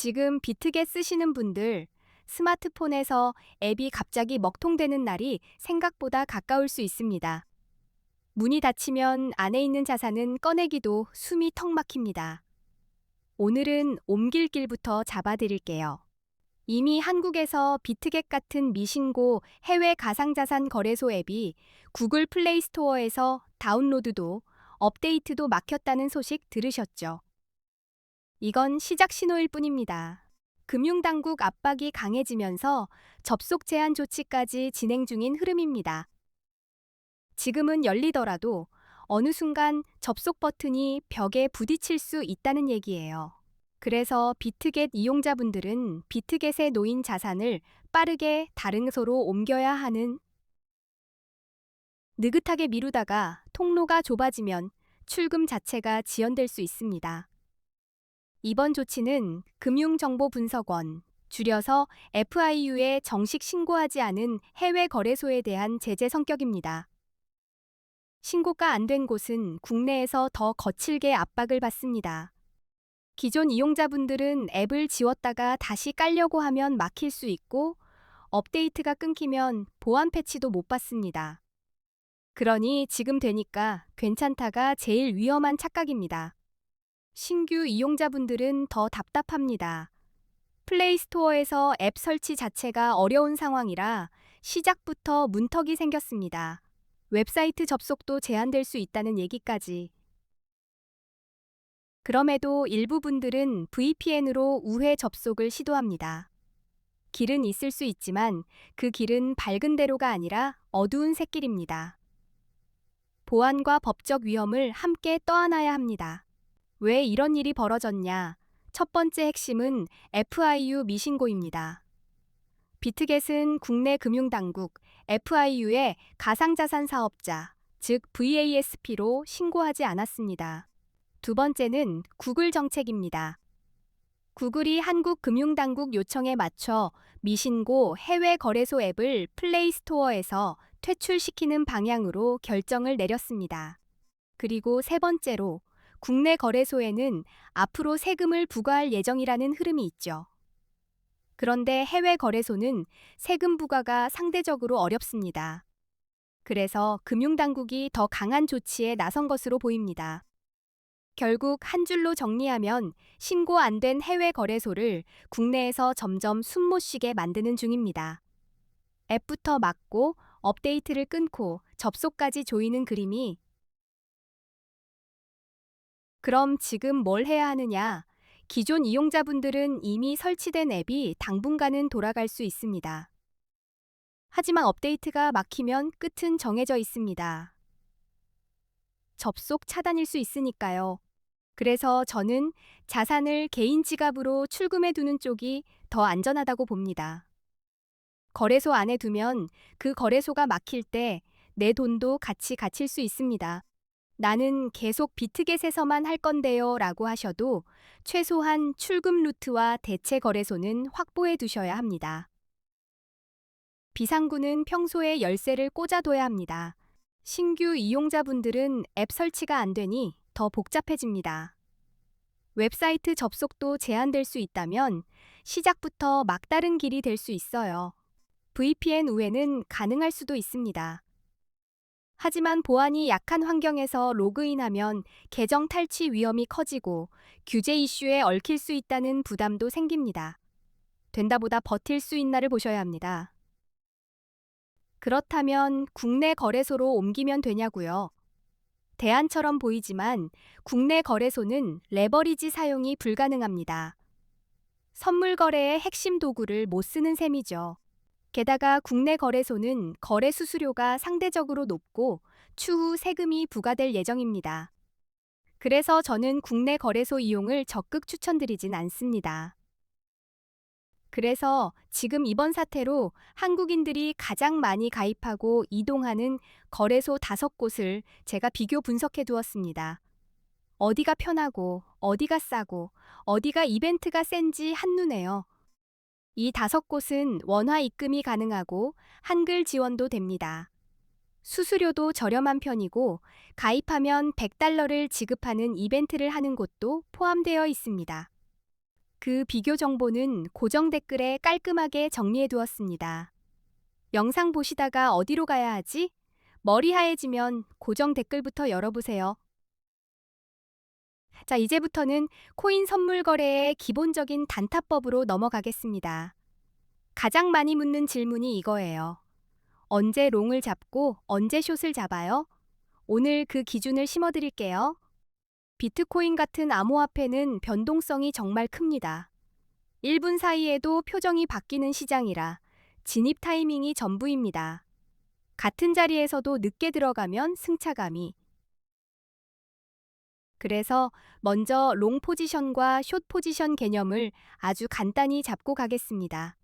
지금 비트겟 쓰시는 분들, 스마트폰에서 앱이 갑자기 먹통되는 날이 생각보다 가까울 수 있습니다. 문이 닫히면 안에 있는 자산은 꺼내기도 숨이 턱 막힙니다. 오늘은 옮길 길부터 잡아드릴게요. 이미 한국에서 비트겟 같은 미신고 해외 가상자산 거래소 앱이 구글 플레이 스토어에서 다운로드도 업데이트도 막혔다는 소식 들으셨죠? 이건 시작 신호일 뿐입니다. 금융당국 압박이 강해지면서 접속 제한 조치까지 진행 중인 흐름입니다. 지금은 열리더라도 어느 순간 접속 버튼이 벽에 부딪힐 수 있다는 얘기예요. 그래서 비트겟 이용자분들은 비트겟에 놓인 자산을 빠르게 다른 소로 옮겨야 하는, 느긋하게 미루다가 통로가 좁아지면 출금 자체가 지연될 수 있습니다. 이번 조치는 금융정보분석원, 줄여서 FIU에 정식 신고하지 않은 해외 거래소에 대한 제재 성격입니다. 신고가 안 된 곳은 국내에서 더 거칠게 압박을 받습니다. 기존 이용자분들은 앱을 지웠다가 다시 깔려고 하면 막힐 수 있고, 업데이트가 끊기면 보안 패치도 못 받습니다. 그러니 지금 되니까 괜찮다가 제일 위험한 착각입니다. 신규 이용자분들은 더 답답합니다. 플레이 스토어에서 앱 설치 자체가 어려운 상황이라 시작부터 문턱이 생겼습니다. 웹사이트 접속도 제한될 수 있다는 얘기까지. 그럼에도 일부 분들은 VPN으로 우회 접속을 시도합니다. 길은 있을 수 있지만 그 길은 밝은 대로가 아니라 어두운 샛길입니다. 보안과 법적 위험을 함께 떠안아야 합니다. 왜 이런 일이 벌어졌냐? 첫 번째 핵심은 FIU 미신고입니다. 비트겟은 국내 금융당국 FIU에 가상자산 사업자, 즉 VASP로 신고하지 않았습니다. 두 번째는 구글 정책입니다. 구글이 한국금융당국 요청에 맞춰 미신고 해외 거래소 앱을 플레이 스토어에서 퇴출시키는 방향으로 결정을 내렸습니다. 그리고 세 번째로 국내 거래소에는 앞으로 세금을 부과할 예정이라는 흐름이 있죠. 그런데 해외 거래소는 세금 부과가 상대적으로 어렵습니다. 그래서 금융당국이 더 강한 조치에 나선 것으로 보입니다. 결국 한 줄로 정리하면 신고 안 된 해외 거래소를 국내에서 점점 숨 못 쉬게 만드는 중입니다. 앱부터 막고 업데이트를 끊고 접속까지 조이는 그림이. 그럼 지금 뭘 해야 하느냐? 기존 이용자분들은 이미 설치된 앱이 당분간은 돌아갈 수 있습니다. 하지만 업데이트가 막히면 끝은 정해져 있습니다. 접속 차단일 수 있으니까요. 그래서 저는 자산을 개인 지갑으로 출금해 두는 쪽이 더 안전하다고 봅니다. 거래소 안에 두면 그 거래소가 막힐 때 내 돈도 같이 갇힐 수 있습니다. 나는 계속 비트겟에서만 할 건데요 라고 하셔도 최소한 출금 루트와 대체 거래소는 확보해 두셔야 합니다. 비상구는 평소에 열쇠를 꽂아둬야 합니다. 신규 이용자분들은 앱 설치가 안 되니 더 복잡해집니다. 웹사이트 접속도 제한될 수 있다면 시작부터 막다른 길이 될 수 있어요. VPN 우회는 가능할 수도 있습니다. 하지만 보안이 약한 환경에서 로그인하면 계정 탈취 위험이 커지고 규제 이슈에 얽힐 수 있다는 부담도 생깁니다. 된다보다 버틸 수 있나를 보셔야 합니다. 그렇다면 국내 거래소로 옮기면 되냐고요? 대안처럼 보이지만 국내 거래소는 레버리지 사용이 불가능합니다. 선물 거래의 핵심 도구를 못 쓰는 셈이죠. 게다가 국내 거래소는 거래 수수료가 상대적으로 높고 추후 세금이 부과될 예정입니다. 그래서 저는 국내 거래소 이용을 적극 추천드리진 않습니다. 그래서 지금 이번 사태로 한국인들이 가장 많이 가입하고 이동하는 거래소 5곳을 제가 비교 분석해 두었습니다. 어디가 편하고, 어디가 싸고, 어디가 이벤트가 센지 한눈에요. 이 5곳은 원화 입금이 가능하고 한글 지원도 됩니다. 수수료도 저렴한 편이고 가입하면 $100를 지급하는 이벤트를 하는 곳도 포함되어 있습니다. 그 비교 정보는 고정 댓글에 깔끔하게 정리해 두었습니다. 영상 보시다가 어디로 가야 하지? 머리 하얘지면 고정 댓글부터 열어보세요. 자, 이제부터는 코인 선물 거래의 기본적인 단타법으로 넘어가겠습니다. 가장 많이 묻는 질문이 이거예요. 언제 롱을 잡고 언제 숏을 잡아요? 오늘 그 기준을 심어드릴게요. 비트코인 같은 암호화폐는 변동성이 정말 큽니다. 1분 사이에도 표정이 바뀌는 시장이라 진입 타이밍이 전부입니다. 같은 자리에서도 늦게 들어가면 승차감이. 그래서 먼저 롱 포지션과 숏 포지션 개념을 아주 간단히 잡고 가겠습니다.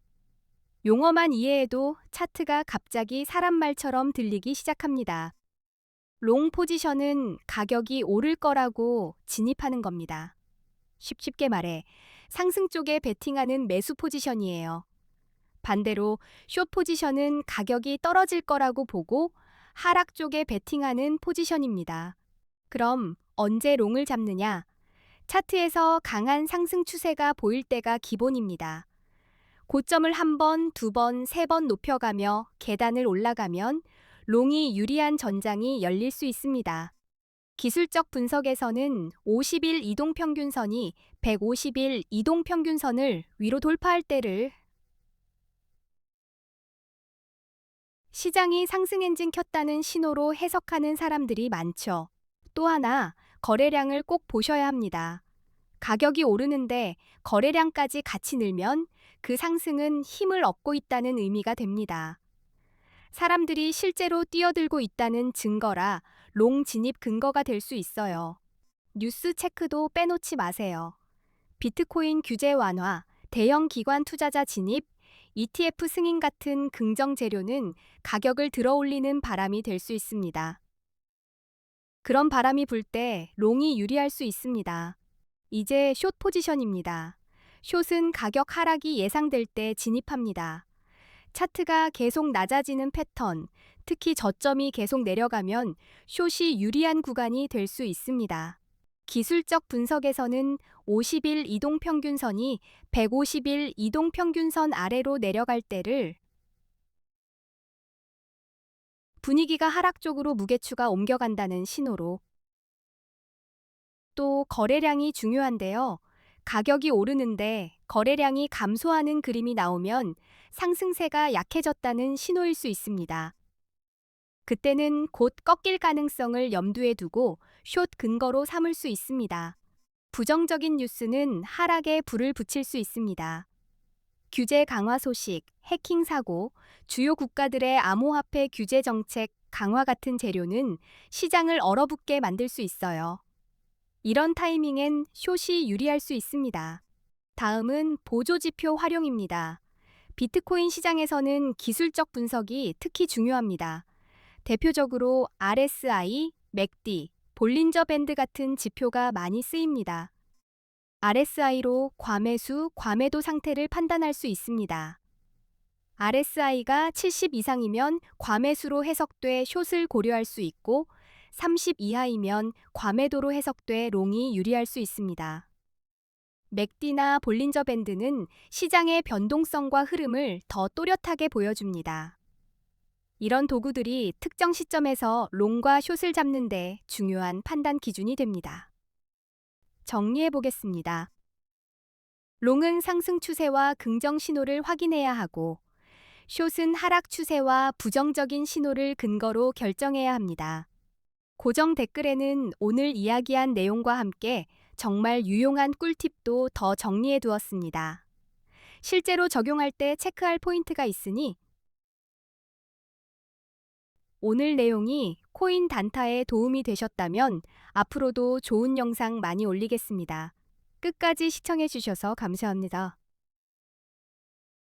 용어만 이해해도 차트가 갑자기 사람 말처럼 들리기 시작합니다. 롱 포지션은 가격이 오를 거라고 진입하는 겁니다. 쉽게 말해 상승 쪽에 베팅하는 매수 포지션이에요. 반대로 숏 포지션은 가격이 떨어질 거라고 보고 하락 쪽에 베팅하는 포지션입니다. 그럼 언제 롱을 잡느냐? 차트에서 강한 상승 추세가 보일 때가 기본입니다. 고점을 한 번, 두 번, 세 번 높여가며 계단을 올라가면 롱이 유리한 전장이 열릴 수 있습니다. 기술적 분석에서는 50일 이동평균선이 150일 이동평균선을 위로 돌파할 때를 시장이 상승 엔진 켰다는 신호로 해석하는 사람들이 많죠. 또 하나, 거래량을 꼭 보셔야 합니다. 가격이 오르는데 거래량까지 같이 늘면 그 상승은 힘을 얻고 있다는 의미가 됩니다. 사람들이 실제로 뛰어들고 있다는 증거라 롱 진입 근거가 될 수 있어요. 뉴스 체크도 빼놓지 마세요. 비트코인 규제 완화, 대형 기관 투자자 진입, ETF 승인 같은 긍정 재료는 가격을 들어올리는 바람이 될 수 있습니다. 그런 바람이 불 때 롱이 유리할 수 있습니다. 이제 숏 포지션입니다. 숏은 가격 하락이 예상될 때 진입합니다. 차트가 계속 낮아지는 패턴, 특히 저점이 계속 내려가면 숏이 유리한 구간이 될 수 있습니다. 기술적 분석에서는 50일 이동평균선이 150일 이동평균선 아래로 내려갈 때를 분위기가 하락 쪽으로 무게추가 옮겨간다는 신호로. 또 거래량이 중요한데요. 가격이 오르는데 거래량이 감소하는 그림이 나오면 상승세가 약해졌다는 신호일 수 있습니다. 그때는 곧 꺾일 가능성을 염두에 두고 숏 근거로 삼을 수 있습니다. 부정적인 뉴스는 하락에 불을 붙일 수 있습니다. 규제 강화 소식, 해킹 사고, 주요 국가들의 암호화폐 규제 정책 강화 같은 재료는 시장을 얼어붙게 만들 수 있어요. 이런 타이밍엔 숏이 유리할 수 있습니다. 다음은 보조지표 활용입니다. 비트코인 시장에서는 기술적 분석이 특히 중요합니다. 대표적으로 RSI, MACD, 볼린저 밴드 같은 지표가 많이 쓰입니다. RSI로 과매수, 과매도 상태를 판단할 수 있습니다. RSI가 70 이상이면 과매수로 해석돼 숏을 고려할 수 있고 30 이하이면 과매도로 해석돼 롱이 유리할 수 있습니다. 맥디나 볼린저 밴드는 시장의 변동성과 흐름을 더 또렷하게 보여줍니다. 이런 도구들이 특정 시점에서 롱과 숏을 잡는 데 중요한 판단 기준이 됩니다. 정리해 보겠습니다. 롱은 상승 추세와 긍정 신호를 확인해야 하고, 숏은 하락 추세와 부정적인 신호를 근거로 결정해야 합니다. 고정 댓글에는 오늘 이야기한 내용과 함께 정말 유용한 꿀팁도 더 정리해 두었습니다. 실제로 적용할 때 체크할 포인트가 있으니 오늘 내용이 코인 단타에 도움이 되셨다면 앞으로도 좋은 영상 많이 올리겠습니다. 끝까지 시청해 주셔서 감사합니다.